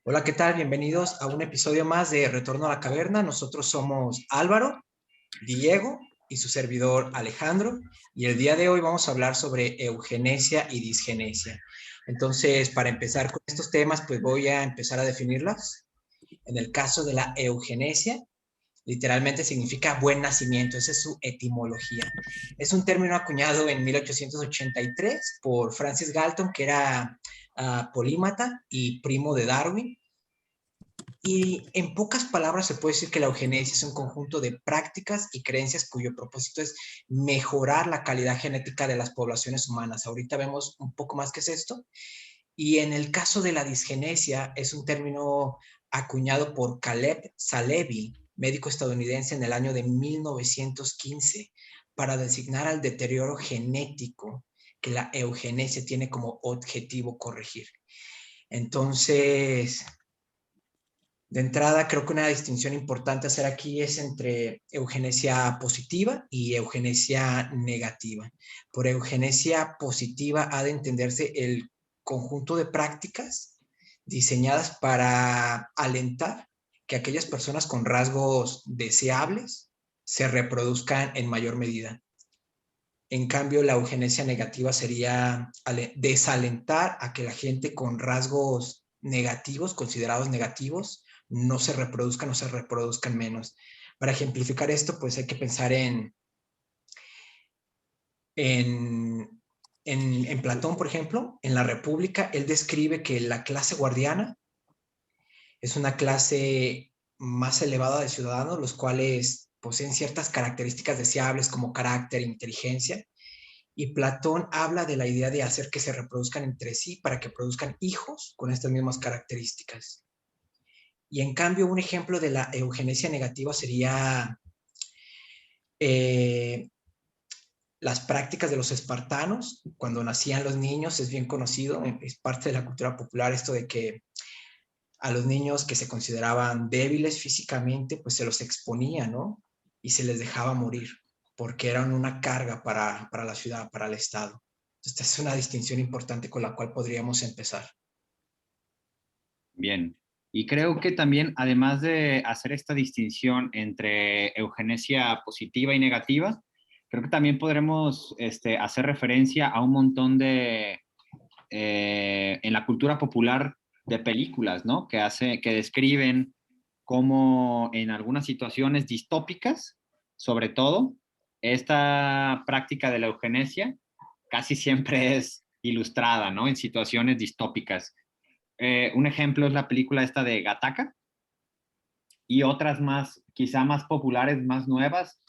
Hola, ¿qué tal? Bienvenidos a un episodio más de Retorno a la Caverna. Nosotros somos Álvaro, Diego y su servidor Alejandro. Y el día de hoy vamos a hablar sobre eugenesia y disgenesia. Entonces, para empezar con estos temas, pues voy a empezar a definirlas. En el caso de la eugenesia, literalmente significa buen nacimiento, esa es su etimología. Es un término acuñado en 1883 por Francis Galton, que era polímata y primo de Darwin. Y en pocas palabras se puede decir que la eugenesia es un conjunto de prácticas y creencias cuyo propósito es mejorar la calidad genética de las poblaciones humanas. Ahorita vemos un poco más qué es esto. Y en el caso de la disgenesia, es un término acuñado por Caleb Salevi, médico estadounidense, en el año de 1915, para designar al deterioro genético que la eugenesia tiene como objetivo corregir. Entonces, de entrada, creo que una distinción importante a hacer aquí es entre eugenesia positiva y eugenesia negativa. Por eugenesia positiva ha de entenderse el conjunto de prácticas diseñadas para alentar que aquellas personas con rasgos deseables se reproduzcan en mayor medida. En cambio, la eugenesia negativa sería desalentar a que la gente con rasgos negativos, considerados negativos, no se reproduzcan o se reproduzcan menos. Para ejemplificar esto, pues hay que pensar en, en Platón, por ejemplo. En la República, él describe que la clase guardiana es una clase más elevada de ciudadanos, los cuales poseen ciertas características deseables como carácter, inteligencia. Y Platón habla de la idea de hacer que se reproduzcan entre sí para que produzcan hijos con estas mismas características. Y en cambio, un ejemplo de la eugenesia negativa sería eh, las prácticas de los espartanos. Cuando nacían los niños, es bien conocido, es parte de la cultura popular esto de que a los niños que se consideraban débiles físicamente, pues se los exponía, ¿no? Y se les dejaba morir, porque eran una carga para la ciudad, para el Estado. Esta es una distinción importante con la cual podríamos empezar. Bien. Y creo que también, además de hacer esta distinción entre eugenesia positiva y negativa, creo que también podremos hacer referencia a un montón en la cultura popular de películas, ¿no? Que describen cómo en algunas situaciones distópicas, sobre todo, esta práctica de la eugenesia casi siempre es ilustrada, ¿no? En situaciones distópicas. Un ejemplo es la película esta de Gattaca y otras más, quizá más populares, más nuevas.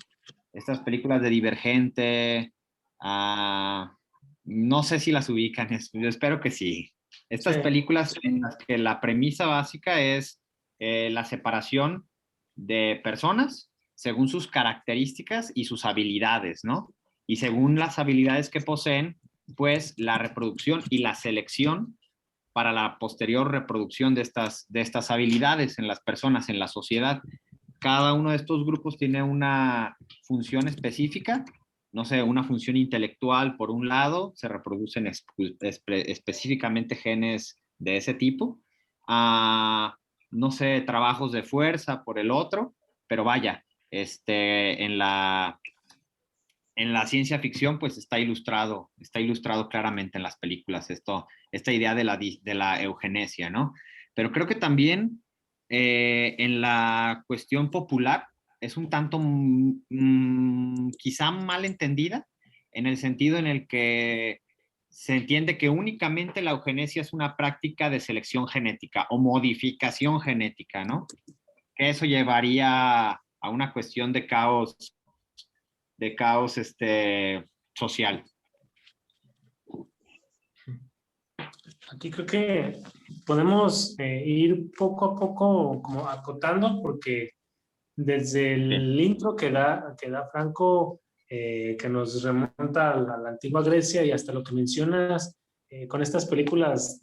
Estas películas de Divergente, no sé si las ubican, yo espero que sí. Sí, Estas películas en las que la premisa básica es la separación de personas según sus características y sus habilidades, ¿no? Y según las habilidades que poseen, pues la reproducción y la selección para la posterior reproducción de estas habilidades en las personas, en la sociedad. Cada uno de estos grupos tiene una función específica, no sé, una función intelectual por un lado, se reproducen específicamente genes de ese tipo, no sé, trabajos de fuerza por el otro, pero vaya, en la ciencia ficción pues está ilustrado claramente en las películas esta idea de la eugenesia, ¿no? Pero creo que también en la cuestión popular es un tanto quizá mal entendida en el sentido en el que se entiende que únicamente la eugenesia es una práctica de selección genética o modificación genética, ¿no? Que eso llevaría a una cuestión de caos social. aquí creo que podemos ir poco a poco como acotando porque desde Sí, el intro que da Franco, que nos remonta a la antigua Grecia y hasta lo que mencionas con estas películas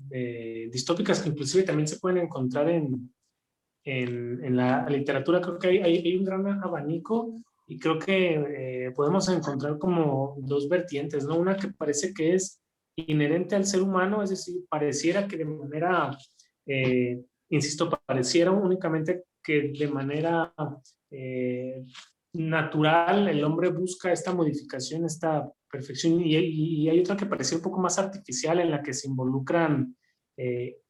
distópicas que inclusive también se pueden encontrar en la literatura, creo que hay un gran abanico y creo que podemos encontrar como dos vertientes, ¿no? Una que parece que es inherente al ser humano, es decir, pareciera que de manera insisto, pareciera únicamente que de manera natural el hombre busca esta modificación, esta perfección, y hay otra que parecía un poco más artificial en la que se involucran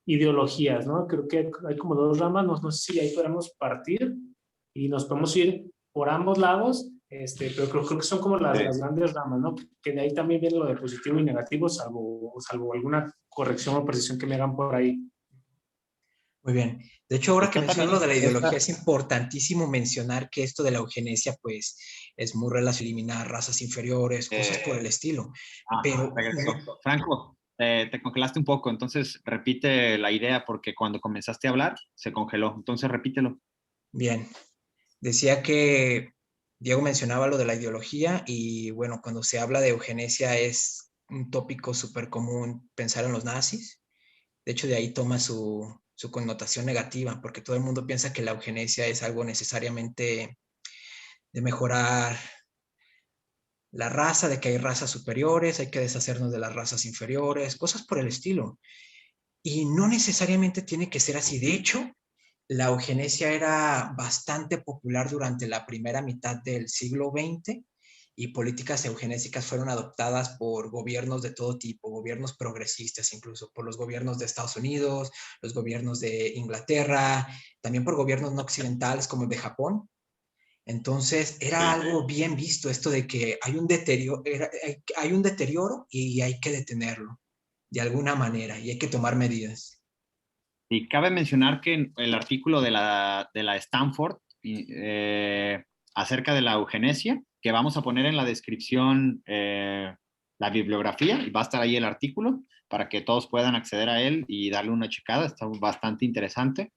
ideologías, ¿no? Creo que hay como dos ramas, no sé si ahí podemos partir y nos podemos ir por ambos lados, pero creo que son como las grandes ramas, ¿no? Que de ahí también viene lo de positivo y negativo, salvo alguna corrección o precisión que me hagan por ahí. Muy bien. De hecho, ahora que Está mencionas también lo de la ideología, esta. es importantísimo mencionar que esto de la eugenesia, pues, es muy relacionado a eliminar razas inferiores, cosas por el estilo. Pero Regresó. Franco, te congelaste un poco, entonces repite la idea porque cuando comenzaste a hablar se congeló. Entonces repítelo. bien, decía que Diego mencionaba lo de la ideología y bueno, cuando se habla de eugenesia es un tópico súper común pensar en los nazis. De hecho, de ahí toma su connotación negativa, porque todo el mundo piensa que la eugenesia es algo necesariamente de mejorar la raza, de que hay razas superiores, hay que deshacernos de las razas inferiores, cosas por el estilo. Y no necesariamente tiene que ser así. De hecho, la eugenesia era bastante popular durante la primera mitad del siglo XX y políticas eugenésicas fueron adoptadas por gobiernos de todo tipo, gobiernos progresistas, incluso por los gobiernos de Estados Unidos, los gobiernos de Inglaterra, también por gobiernos no occidentales como el de Japón. Entonces era algo bien visto esto de que hay un deterioro y hay que detenerlo de alguna manera y hay que tomar medidas. Y cabe mencionar que el artículo de la Stanford acerca de la eugenesia, que vamos a poner en la descripción la bibliografía, y va a estar ahí el artículo para que todos puedan acceder a él y darle una checada, está bastante interesante.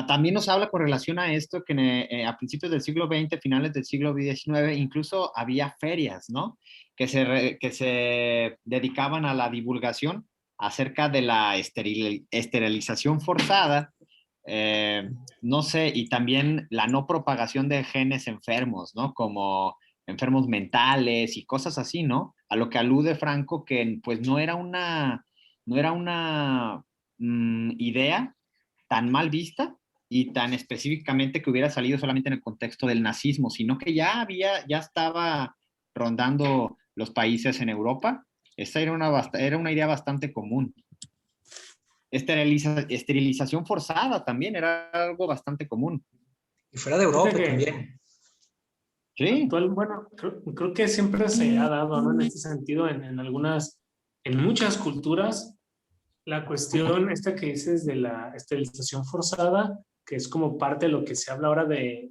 También nos habla con relación a esto que a principios del siglo XX, finales del siglo XIX, incluso había ferias, ¿no? Que se dedicaban a la divulgación acerca de la esterilización forzada, no sé, y también la no propagación de genes enfermos, ¿no? Como enfermos mentales y cosas así, ¿no? A lo que alude Franco, que pues no era una idea tan mal vista y tan específicamente que hubiera salido solamente en el contexto del nazismo, sino que ya estaba rondando los países en Europa. Esta era una idea bastante común. Esterilización forzada también era algo bastante común. Y fuera de Fíjate Europa que también. Sí. bueno, creo que siempre se ha dado, ¿no? En este sentido, en muchas culturas, la cuestión esta que dices de la esterilización forzada, que es como parte de lo que se habla ahora de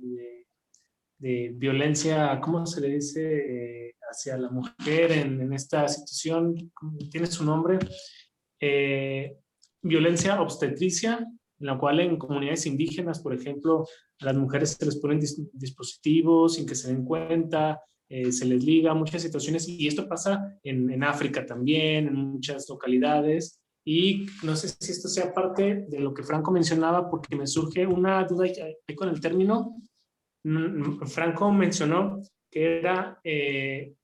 violencia, ¿cómo se le dice? Hacia la mujer en esta situación, tiene su nombre, eh, violencia obstetricia, en la cual en comunidades indígenas, por ejemplo, a las mujeres se les ponen dispositivos sin que se den cuenta, se les liga, muchas situaciones, y esto pasa en África también, en muchas localidades, y no sé si esto sea parte de lo que Franco mencionaba, porque me surge una duda ahí con el término. Franco mencionó que era el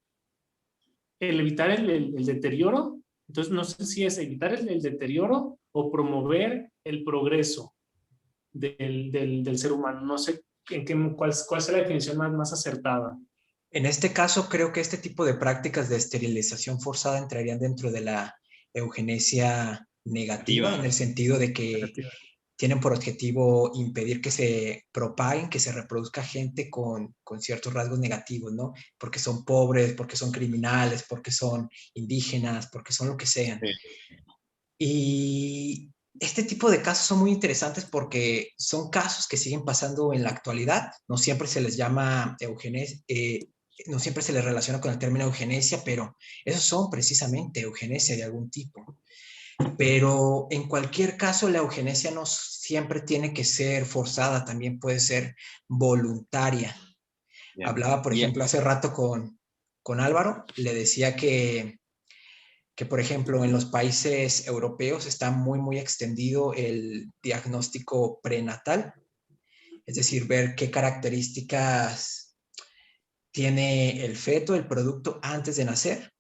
evitar el deterioro. Entonces, no sé si es evitar el deterioro o promover el progreso del ser humano. No sé cuál es la definición más acertada. En este caso, creo que este tipo de prácticas de esterilización forzada entrarían dentro de la eugenesia negativa, en el sentido de que tienen por objetivo impedir que se propaguen, que se reproduzca gente con ciertos rasgos negativos, ¿no? Porque son pobres, porque son criminales, porque son indígenas, porque son lo que sean. Sí. Y este tipo de casos son muy interesantes porque son casos que siguen pasando en la actualidad. No siempre se les llama eugenesia, no siempre se les relaciona con el término eugenesia, pero esos son precisamente eugenesia de algún tipo. Pero en cualquier caso, la eugenesia no siempre tiene que ser forzada, también puede ser voluntaria. Yeah. Hablaba, por ejemplo, hace rato con Álvaro, le decía por ejemplo, en los países europeos está muy, muy extendido el diagnóstico prenatal, es decir, ver qué características tiene el feto, el producto antes de nacer,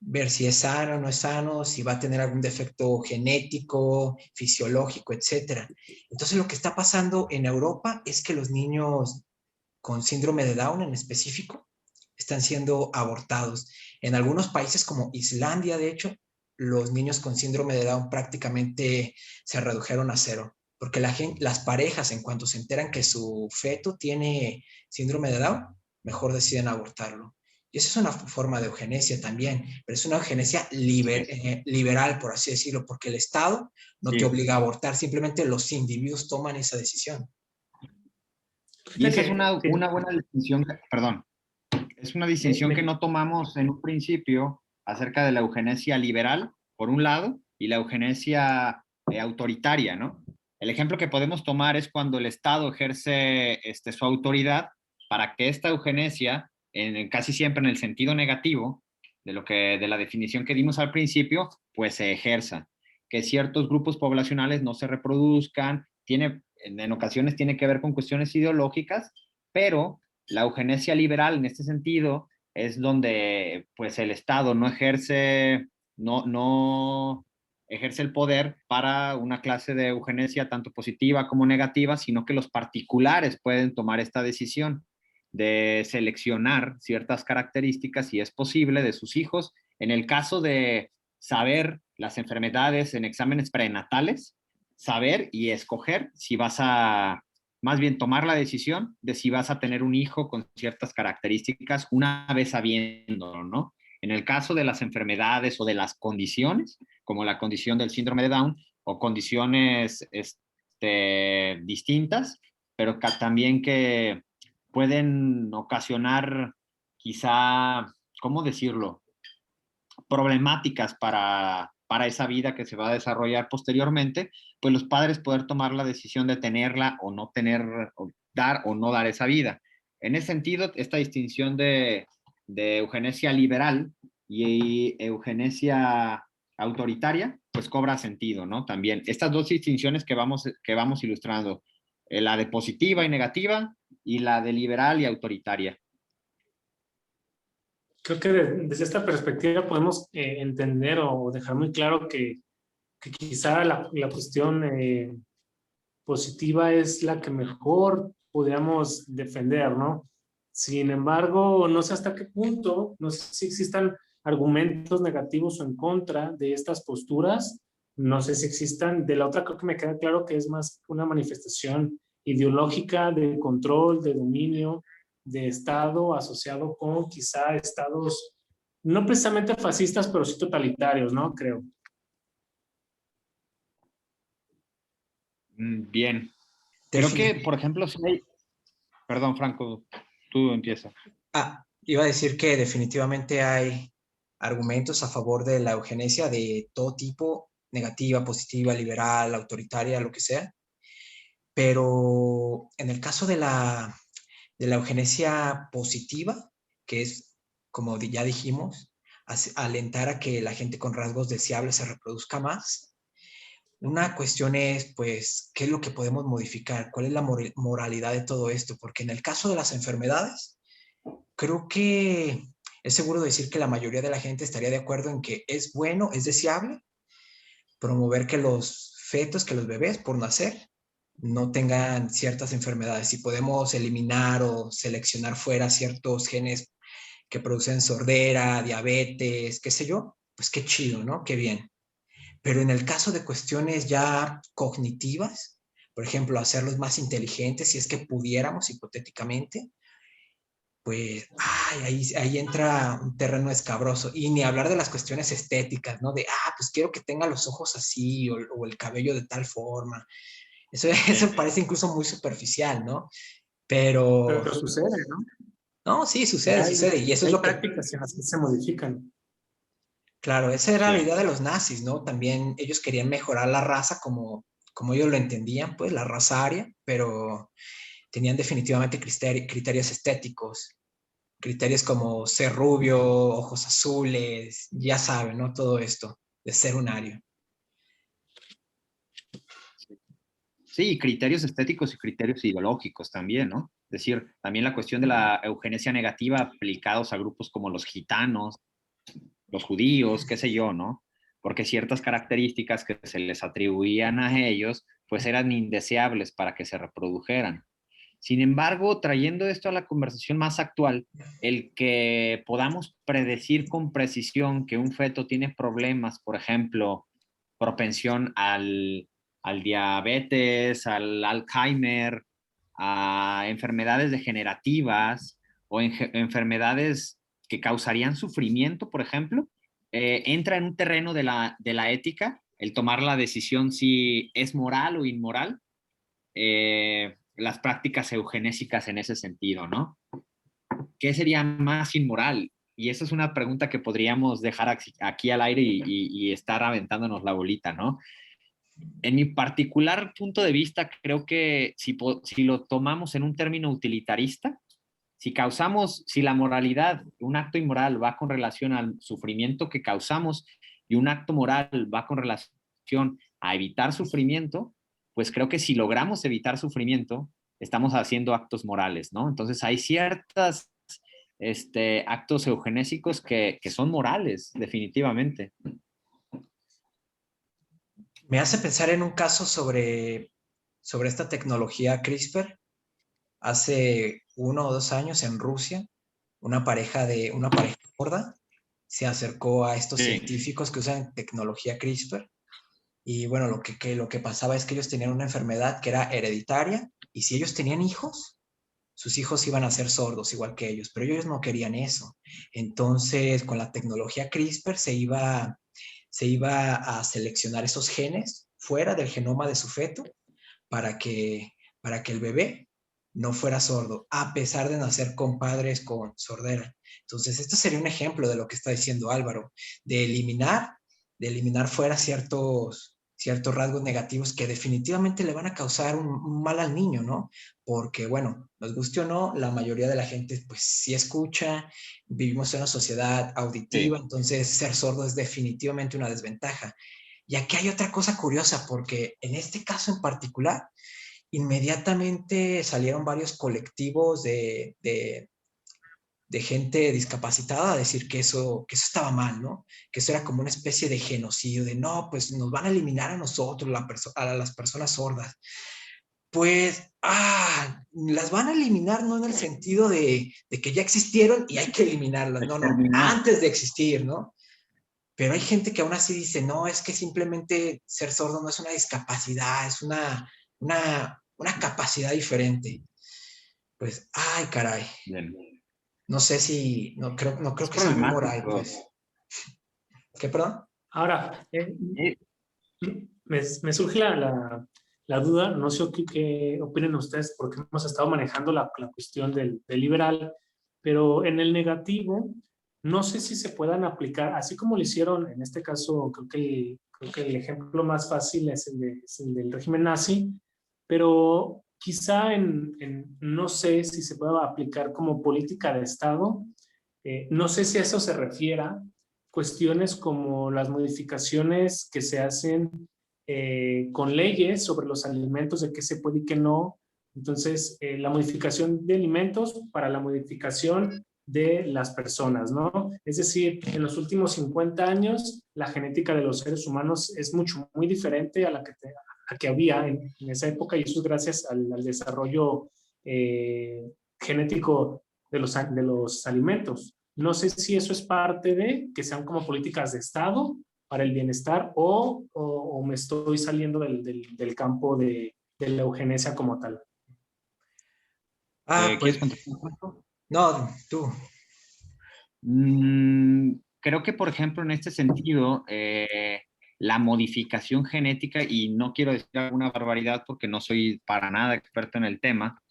ver si es sano o no es sano, si va a tener algún defecto genético, fisiológico, etcétera. Entonces, lo que está pasando en Europa es que los niños con síndrome de Down en específico están siendo abortados. En algunos países como Islandia, de hecho, los niños con síndrome de Down prácticamente se redujeron a cero, porque las parejas, en cuanto se enteran que su feto tiene síndrome de Down, mejor deciden abortarlo. Y esa es una forma de eugenesia también, pero es una eugenesia Sí, liberal, por así decirlo, porque el Estado no te sí. obliga a abortar, simplemente los individuos toman esa decisión. Y Fíjate esa es que una buena distinción, perdón, es una distinción que me- no tomamos en un principio acerca de la eugenesia liberal, por un lado, y la eugenesia autoritaria, ¿no? El ejemplo que podemos tomar es cuando el Estado ejerce su autoridad para que esta eugenesia, casi siempre en el sentido negativo de la definición que dimos al principio, pues se ejerza. Que ciertos grupos poblacionales no se reproduzcan, en ocasiones tiene que ver con cuestiones ideológicas, pero la eugenesia liberal en este sentido es donde pues el Estado no ejerce el poder para una clase de eugenesia tanto positiva como negativa, sino que los particulares pueden tomar esta decisión de seleccionar ciertas características, si es posible, de sus hijos. En el caso de saber las enfermedades en exámenes prenatales, saber y escoger si vas a más bien tomar la decisión de si vas a tener un hijo con ciertas características una vez sabiéndolo, ¿no? En el caso de las enfermedades o de las condiciones, como la condición del síndrome de Down o condiciones distintas, pero también que pueden ocasionar quizá, ¿cómo decirlo? Problemáticas para esa vida que se va a desarrollar posteriormente, pues los padres poder tomar la decisión de tenerla o no tener, o dar o no dar esa vida. En ese sentido, esta distinción de eugenesia liberal y eugenesia autoritaria, pues cobra sentido, ¿no? También estas dos distinciones que vamos ilustrando, la de positiva y negativa y la de liberal y autoritaria. creo que desde esta perspectiva podemos entender o dejar muy claro que quizá la cuestión positiva es la que mejor podríamos defender, ¿no? Sin embargo, no sé hasta qué punto, no sé si existan argumentos negativos o en contra de estas posturas, no sé si existan. De la otra creo que me queda claro que es más una manifestación ideológica de control, de dominio, de Estado asociado con quizá estados no precisamente fascistas, pero sí totalitarios, ¿no? Creo. Bien. Creo que, Definitivamente. por ejemplo, si hay... Perdón, Franco, tú empieza. Iba a decir que definitivamente hay argumentos a favor de la eugenesia de todo tipo, negativa, positiva, liberal, autoritaria, lo que sea, pero en el caso de la eugenesia positiva, que es, como ya dijimos, alentar a que la gente con rasgos deseables se reproduzca más, una cuestión es, pues, ¿qué es lo que podemos modificar? ¿Cuál es la moralidad de todo esto? Porque en el caso de las enfermedades, creo que es seguro decir que la mayoría de la gente estaría de acuerdo en que es bueno, es deseable promover que los fetos, que los bebés por nacer, no tengan ciertas enfermedades. Si podemos eliminar o seleccionar fuera ciertos genes que producen sordera, diabetes, qué sé yo, pues qué chido, ¿no? Qué bien. Pero en el caso de cuestiones ya cognitivas, por ejemplo, hacerlos más inteligentes, si es que pudiéramos hipotéticamente, pues ahí entra un terreno escabroso. Y ni hablar de las cuestiones estéticas, ¿no? De, pues quiero que tenga los ojos así o el cabello de tal forma. Eso, eso parece incluso muy superficial, ¿no? Pero, Pero sucede, ¿no? no, sí, Y sucede, sucede. Y eso es hay lo que, prácticas en las que se modifican. claro, esa era la Sí. idea de los nazis, ¿no? También ellos querían mejorar la raza como ellos lo entendían, pues, la raza aria, pero tenían definitivamente criterios estéticos. Criterios como ser rubio, ojos azules, ya saben, ¿no? Todo esto de ser un ario. Sí, criterios estéticos y criterios ideológicos también, ¿no? Es decir, también la cuestión de la eugenesia negativa aplicados a grupos como los gitanos, los judíos, qué sé yo, ¿no? Porque ciertas características que se les atribuían a ellos, pues eran indeseables para que se reprodujeran. Sin embargo, trayendo esto a la conversación más actual, el que podamos predecir con precisión que un feto tiene problemas, por ejemplo, propensión al diabetes, al Alzheimer, a enfermedades degenerativas o enfermedades que causarían sufrimiento, por ejemplo, entra en un terreno de la ética, el tomar la decisión si es moral o inmoral, las prácticas eugenésicas en ese sentido, ¿no? ¿Qué sería más inmoral? Y esa es una pregunta que podríamos dejar aquí al aire y estar aventándonos la bolita, ¿no? En mi particular punto de vista, creo que si lo tomamos en un término utilitarista, si la moralidad, un acto inmoral va con relación al sufrimiento que causamos y un acto moral va con relación a evitar sufrimiento, pues creo que si logramos evitar sufrimiento, estamos haciendo actos morales, ¿no? Entonces hay ciertos actos eugenésicos que son morales, definitivamente. Me hace pensar en un caso sobre esta tecnología CRISPR. Hace 1 o 2 años en Rusia, una pareja gorda se acercó a estos Sí. científicos que usan tecnología CRISPR. Y bueno, lo que pasaba es que ellos tenían una enfermedad que era hereditaria, y si ellos tenían hijos, sus hijos iban a ser sordos igual que ellos, pero ellos no querían eso. Entonces, con la tecnología CRISPR se iba a seleccionar esos genes fuera del genoma de su feto para que, para que el bebé no fuera sordo, a pesar de nacer con padres con sordera. Entonces, esto sería un ejemplo de lo que está diciendo Álvaro, de eliminar fuera ciertos rasgos negativos que definitivamente le van a causar un mal al niño, ¿no? Porque, bueno, nos guste o no, la mayoría de la gente, pues, sí escucha, vivimos en una sociedad auditiva, Sí. entonces ser sordo es definitivamente una desventaja. Y aquí hay otra cosa curiosa, porque en este caso en particular, inmediatamente salieron varios colectivos de gente discapacitada a decir que eso estaba mal, ¿no? Que eso era como una especie de genocidio, de no, pues nos van a eliminar a nosotros, a las personas sordas. Pues, las van a eliminar no en el sentido de que ya existieron y hay que eliminarlas, no, no, Exterminar. antes de existir, ¿no? Pero hay gente que aún así dice, no, es que simplemente ser sordo no es una discapacidad, es una capacidad diferente. Pues, ay, caray. Bien. No sé si, no creo Es que sea muy moral, problemático. pues. ¿Qué, perdón? Ahora, Eh, me surge la duda, no sé qué opinen ustedes, porque hemos estado manejando la cuestión del liberal, pero en el negativo, no sé si se puedan aplicar, así como lo hicieron en este caso, creo que el ejemplo más fácil es el del régimen nazi, pero quizá no sé si se pueda aplicar como política de Estado, no sé si a eso se refiera, cuestiones como las modificaciones que se hacen con leyes sobre los alimentos, de qué se puede y qué no. Entonces, la modificación de alimentos para la modificación de las personas, ¿no? Es decir, en los últimos 50 años, la genética de los seres humanos es muy diferente a la que había en esa época, y eso es gracias al desarrollo genético de los alimentos. No sé si eso es parte de que sean como políticas de Estado para el bienestar o me estoy saliendo del campo de la eugenesia como tal. Pues, ¿Quieres contestar? no, tú. Creo que, por ejemplo, en este sentido, la modificación genética, y no quiero decir alguna barbaridad porque no soy para nada experto en el tema,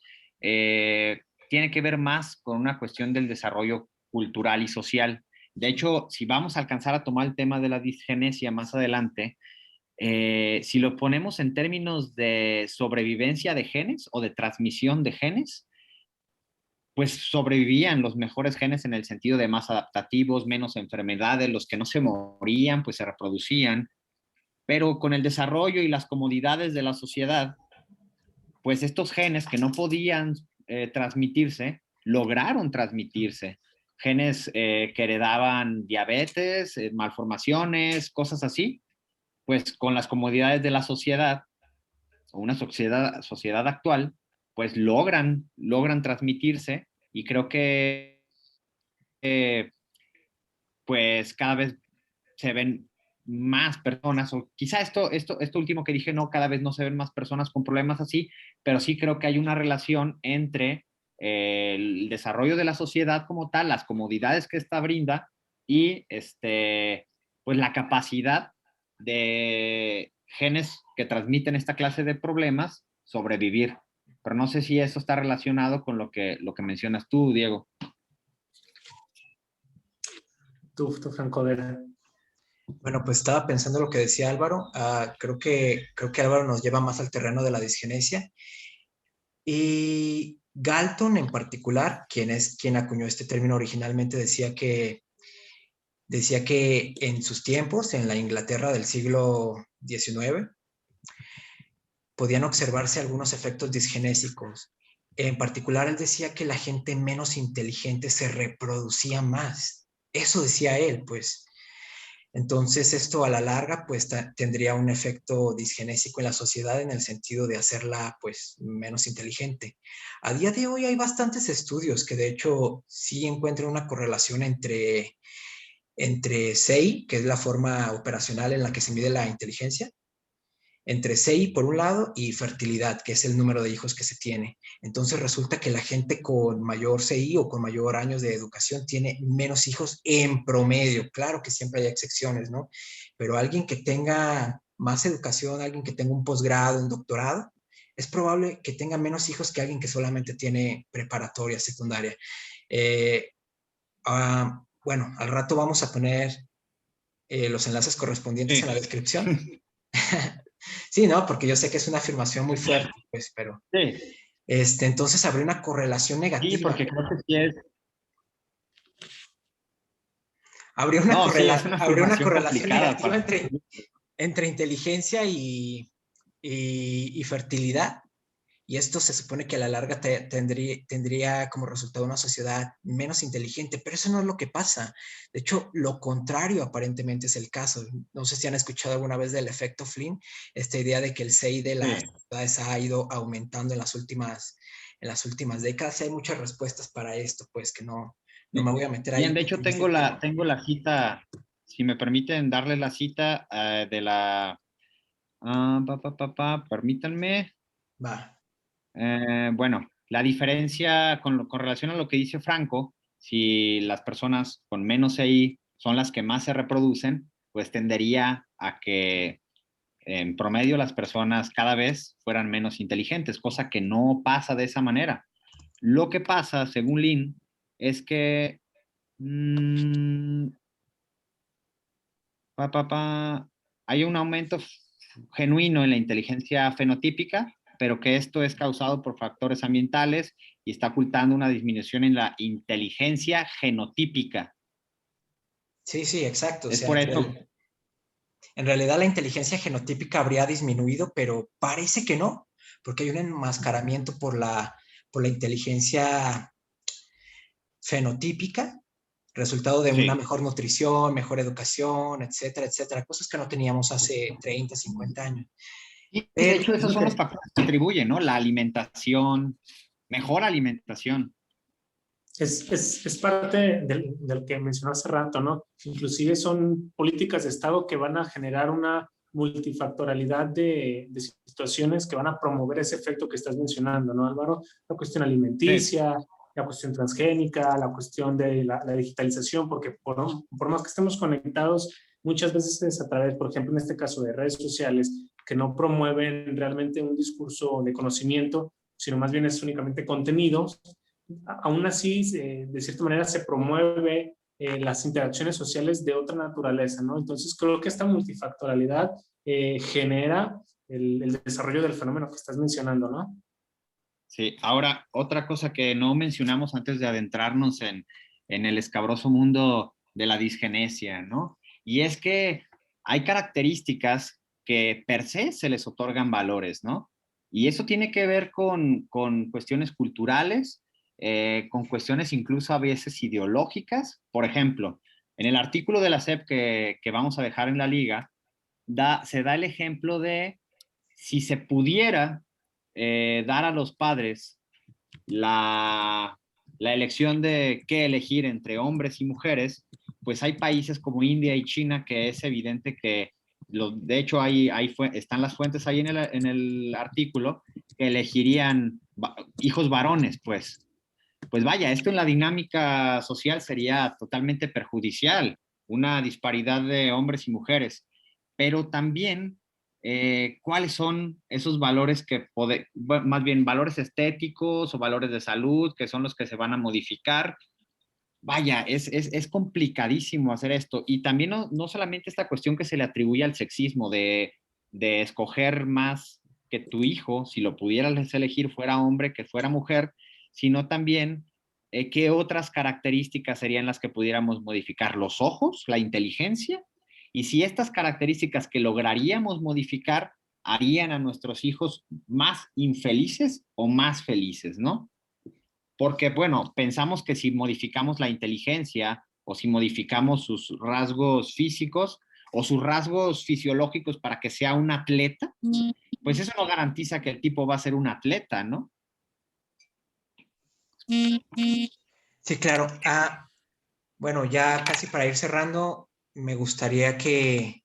tiene que ver más con una cuestión del desarrollo cultural y social. De hecho, si vamos a alcanzar a tomar el tema de la disgenesia más adelante, si lo ponemos en términos de sobrevivencia de genes o de transmisión de genes, pues sobrevivían los mejores genes en el sentido de más adaptativos, menos enfermedades, los que no se morían, pues se reproducían, pero con el desarrollo y las comodidades de la sociedad, pues estos genes que no podían transmitirse, lograron transmitirse. genes que heredaban diabetes, malformaciones, cosas así, pues con las comodidades de la sociedad, o una sociedad actual, pues logran transmitirse, y creo que pues cada vez se ven más personas, o quizá esto último que dije, no, cada vez no se ven más personas con problemas así, pero sí creo que hay una relación entre el desarrollo de la sociedad como tal, las comodidades que esta brinda, y pues la capacidad de genes que transmiten esta clase de problemas sobrevivir. Pero no sé si eso está relacionado con lo que mencionas tú, Diego. Tú, Franco, Vera. Bueno, pues estaba pensando lo que decía Álvaro. Creo que Álvaro nos lleva más al terreno de la disgenesia. Y Galton en particular, quien acuñó este término originalmente, decía que en sus tiempos, en la Inglaterra del siglo XIX, podían observarse algunos efectos disgenésicos. En particular, él decía que la gente menos inteligente se reproducía más. Eso decía él, pues. Entonces, esto a la larga, pues, tendría un efecto disgenésico en la sociedad en el sentido de hacerla, pues, menos inteligente. A día de hoy hay bastantes estudios que, de hecho, sí encuentran una correlación entre SEI, que es la forma operacional en la que se mide la inteligencia, entre SEI por un lado y fertilidad, que es el número de hijos que se tiene. Entonces resulta que la gente con mayor CI o con mayor años de educación tiene menos hijos en promedio. Claro que siempre hay excepciones, ¿no? Pero alguien que tenga más educación, alguien que tenga un posgrado, un doctorado, es probable que tenga menos hijos que alguien que solamente tiene preparatoria, secundaria. Bueno, al rato vamos a poner los enlaces correspondientes Sí. en la descripción. Sí, no, porque yo sé que es una afirmación muy fuerte, pues, pero Sí, entonces habría una correlación sí, negativa. porque creo que sí es. No, sí, es una Habría una afirmación correlación complicada negativa para. entre inteligencia y fertilidad. Y esto se supone que a la larga tendría como resultado una sociedad menos inteligente, pero eso no es lo que pasa. De hecho, lo contrario aparentemente es el caso. No sé si han escuchado alguna vez del efecto Flynn, esta idea de que el CI de las Sí. sociedades ha ido aumentando en las últimas décadas. Y hay muchas respuestas para esto, pues que no me voy a meter Bien, ahí de hecho en este tema. tengo la cita, si me permiten darle la cita de la. Permítanme. Va. Bueno, la diferencia con relación a lo que dice Franco, si las personas con menos EI son las que más se reproducen, pues tendería a que en promedio las personas cada vez fueran menos inteligentes, cosa que no pasa de esa manera. Lo que pasa, según Lin, es que pa, pa, pa, hay un aumento genuino en la inteligencia fenotípica, pero que esto es causado por factores ambientales y está ocultando una disminución en la inteligencia genotípica. Sí, sí, exacto. O Es sea, por eso. en realidad la inteligencia genotípica habría disminuido, pero parece que no, porque hay un enmascaramiento por la inteligencia fenotípica, resultado de una Sí. mejor nutrición, mejor educación, etcétera, etcétera, cosas que no teníamos hace 30, 50 años. Y de Pero, hecho, esos son los factores que contribuyen, ¿no? La alimentación, mejor alimentación. Es parte del que mencioné hace rato, ¿no? Inclusive son políticas de Estado que van a generar una multifactorialidad de situaciones que van a promover ese efecto que estás mencionando, ¿no, Álvaro? La cuestión Sí, alimenticia, la cuestión transgénica, la cuestión de la digitalización, porque por más que estemos conectados, muchas veces es a través, por ejemplo, en este caso de redes sociales, que no promueven realmente un discurso de conocimiento, sino más bien es únicamente contenidos. Aún así, de cierta manera, se promueve las interacciones sociales de otra naturaleza, ¿no? Entonces, creo que esta multifactorialidad genera el desarrollo del fenómeno que estás mencionando, ¿no? sí. Ahora, otra cosa que no mencionamos antes de adentrarnos en el escabroso mundo de la disgenesia, ¿no? Y es que hay características que per se les otorgan valores, ¿no? Y eso tiene que ver con cuestiones culturales con cuestiones incluso a veces ideológicas. Por ejemplo, en el artículo de la SEP que vamos a dejar en la liga, se da el ejemplo de si se pudiera dar a los padres la elección de qué elegir entre hombres y mujeres, pues hay países como India y China que es evidente que, de hecho, están las fuentes ahí en el artículo, que elegirían hijos varones, pues. Pues vaya, esto en la dinámica social sería totalmente perjudicial, una disparidad de hombres y mujeres, pero también cuáles son esos valores más bien valores estéticos o valores de salud, que son los que se van a modificar. Vaya, es complicadísimo hacer esto. Y también no solamente esta cuestión que se le atribuye al sexismo de escoger más que tu hijo, si lo pudieras elegir, fuera hombre que fuera mujer, sino también qué otras características serían las que pudiéramos modificar. Los ojos, la inteligencia, y si estas características que lograríamos modificar harían a nuestros hijos más infelices o más felices, ¿no? Porque, bueno, pensamos que si modificamos la inteligencia o si modificamos sus rasgos físicos o sus rasgos fisiológicos para que sea un atleta, pues eso no garantiza que el tipo va a ser un atleta, ¿no? Sí, claro. Bueno, ya casi para ir cerrando, me gustaría que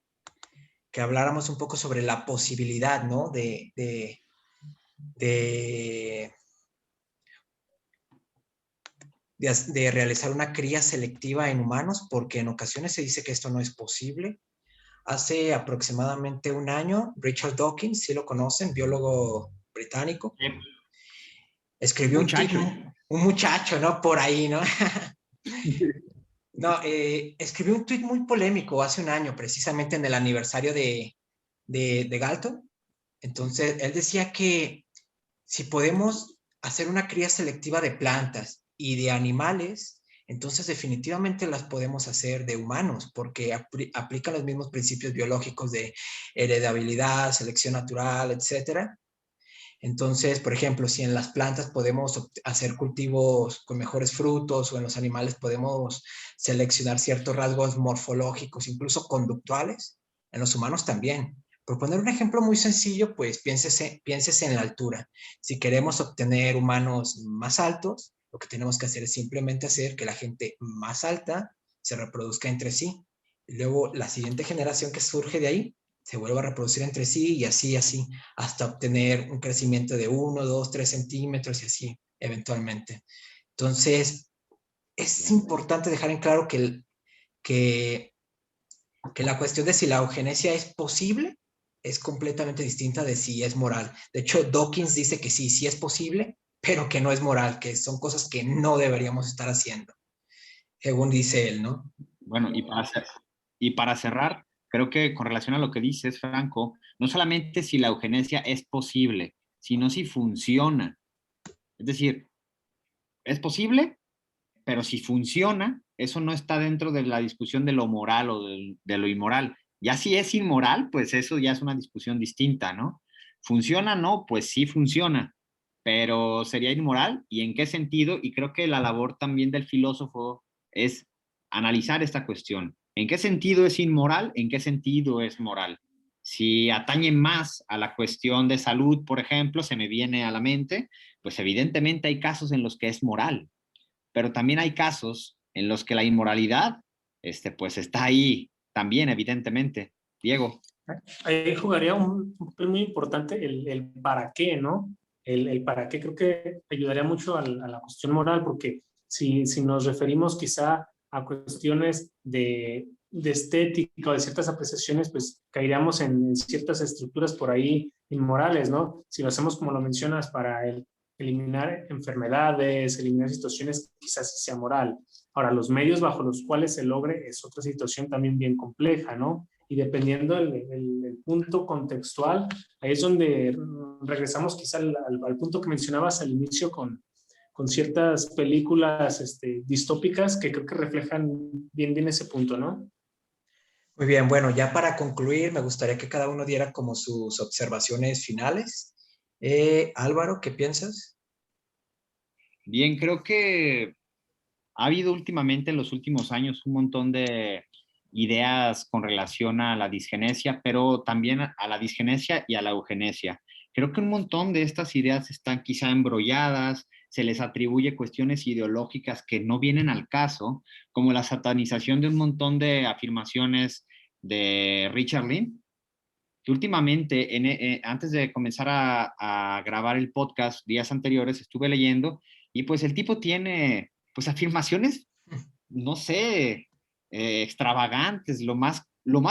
habláramos un poco sobre la posibilidad, ¿no? De realizar una cría selectiva en humanos, porque en ocasiones se dice que esto no es posible. Hace aproximadamente un año, Richard Dawkins, si lo conocen, biólogo británico, escribió un muchacho, ¿no? Por ahí, ¿no? No, escribió un tuit muy polémico hace un año, precisamente en el aniversario de Galton. Entonces, él decía que si podemos hacer una cría selectiva de plantas y de animales, entonces definitivamente las podemos hacer de humanos, porque aplican los mismos principios biológicos de heredabilidad, selección natural, etcétera. Entonces, por ejemplo, si en las plantas podemos hacer cultivos con mejores frutos o en los animales podemos seleccionar ciertos rasgos morfológicos, incluso conductuales, en los humanos también. Por poner un ejemplo muy sencillo, pues piénsese en la altura. Si queremos obtener humanos más altos, lo que tenemos que hacer es simplemente hacer que la gente más alta se reproduzca entre sí. Y luego la siguiente generación que surge de ahí se vuelve a reproducir entre sí y así, hasta obtener un crecimiento de 1, 2, 3 centímetros y así, eventualmente. Entonces, es importante dejar en claro que la cuestión de si la eugenesia es posible es completamente distinta de si es moral. De hecho, Dawkins dice que sí es posible, pero que no es moral, que son cosas que no deberíamos estar haciendo, según dice él, ¿no? Bueno, y para cerrar, creo que con relación a lo que dices, Franco, no solamente si la eugenesia es posible, sino si funciona. Es decir, es posible, pero si funciona, eso no está dentro de la discusión de lo moral o de lo inmoral. Ya si es inmoral, pues eso ya es una discusión distinta, ¿no? ¿Funciona? No, pues sí funciona, pero sería inmoral. ¿Y en qué sentido? Y creo que la labor también del filósofo es analizar esta cuestión. ¿En qué sentido es inmoral? ¿En qué sentido es moral? Si atañe más a la cuestión de salud, por ejemplo, se me viene a la mente, pues evidentemente hay casos en los que es moral, pero también hay casos en los que la inmoralidad, pues está ahí también, evidentemente. Diego. Ahí jugaría un papel muy importante el para qué, ¿no? El para qué creo que ayudaría mucho a la cuestión moral, porque si nos referimos quizá a cuestiones de estética o de ciertas apreciaciones, pues caeríamos en ciertas estructuras por ahí inmorales, ¿no? Si lo hacemos como lo mencionas para eliminar enfermedades, eliminar situaciones, quizás sí sea moral. Ahora, los medios bajo los cuales se logre es otra situación también bien compleja, ¿no? Y dependiendo del punto contextual, ahí es donde regresamos quizá al punto que mencionabas al inicio con ciertas películas distópicas que creo que reflejan bien ese punto, ¿no? Muy bien, bueno, ya para concluir, me gustaría que cada uno diera como sus observaciones finales. Álvaro, ¿qué piensas? Bien, creo que ha habido últimamente en los últimos años un montón de ideas con relación a la disgenesia, pero también a la disgenesia y a la eugenesia. Creo que un montón de estas ideas están quizá embrolladas, se les atribuye cuestiones ideológicas que no vienen al caso, como la satanización de un montón de afirmaciones de Richard Lynn, que últimamente, antes de comenzar a grabar el podcast, días anteriores, estuve leyendo y pues el tipo tiene pues afirmaciones, no sé, extravagantes. Lo más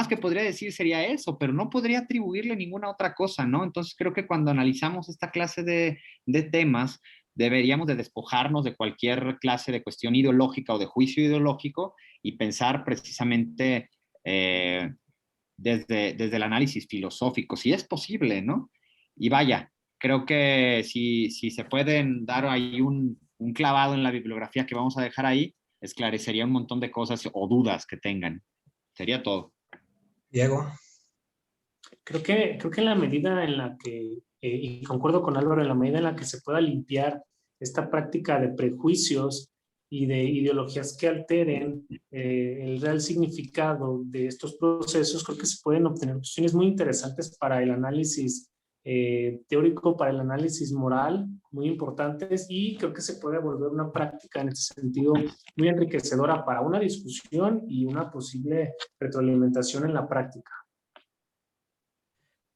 que podría decir sería eso, pero no podría atribuirle ninguna otra cosa, ¿no? Entonces creo que cuando analizamos esta clase de temas, deberíamos de despojarnos de cualquier clase de cuestión ideológica o de juicio ideológico y pensar precisamente desde el análisis filosófico, si es posible, ¿no? Y vaya, creo que si se pueden dar ahí un clavado en la bibliografía que vamos a dejar ahí, esclarecería un montón de cosas o dudas que tengan. Sería todo. Diego. Creo que en la medida en la que, y concuerdo con Álvaro, en la medida en la que se pueda limpiar esta práctica de prejuicios y de ideologías que alteren el real significado de estos procesos, creo que se pueden obtener cuestiones muy interesantes para el análisis teórico, para el análisis moral, muy importantes, y creo que se puede volver una práctica en ese sentido muy enriquecedora para una discusión y una posible retroalimentación en la práctica.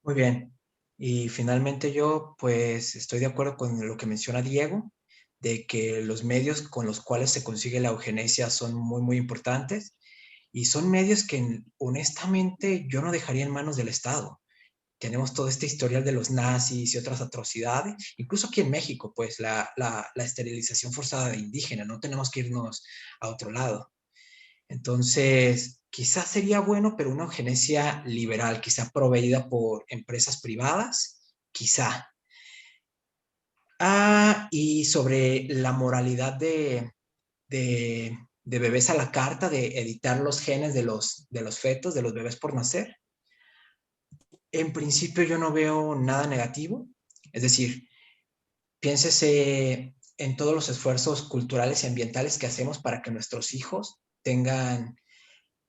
Muy bien. Y finalmente yo, pues, estoy de acuerdo con lo que menciona Diego, de que los medios con los cuales se consigue la eugenesia son muy, muy importantes y son medios que honestamente yo no dejaría en manos del Estado. Tenemos todo este historial de los nazis y otras atrocidades, incluso aquí en México, pues, la esterilización forzada de indígenas, no tenemos que irnos a otro lado. Entonces, quizás sería bueno, pero una eugenesia liberal, quizá proveída por empresas privadas, quizá. Y sobre la moralidad de bebés a la carta, de editar los genes de los fetos, de los bebés por nacer. En principio yo no veo nada negativo. Es decir, piénsese en todos los esfuerzos culturales y ambientales que hacemos para que nuestros hijos tengan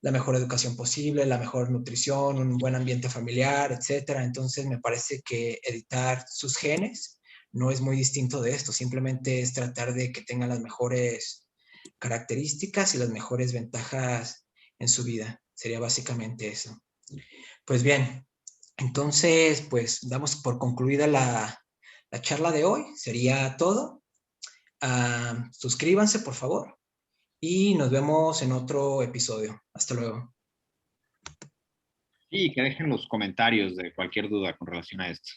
la mejor educación posible, la mejor nutrición, un buen ambiente familiar, etcétera. Entonces me parece que editar sus genes no es muy distinto de esto, simplemente es tratar de que tengan las mejores características y las mejores ventajas en su vida. Sería básicamente eso. Pues bien, entonces pues damos por concluida la charla de hoy. Sería todo. Suscríbanse, por favor, y nos vemos en otro episodio. Hasta luego. Y que dejen los comentarios de cualquier duda con relación a esto.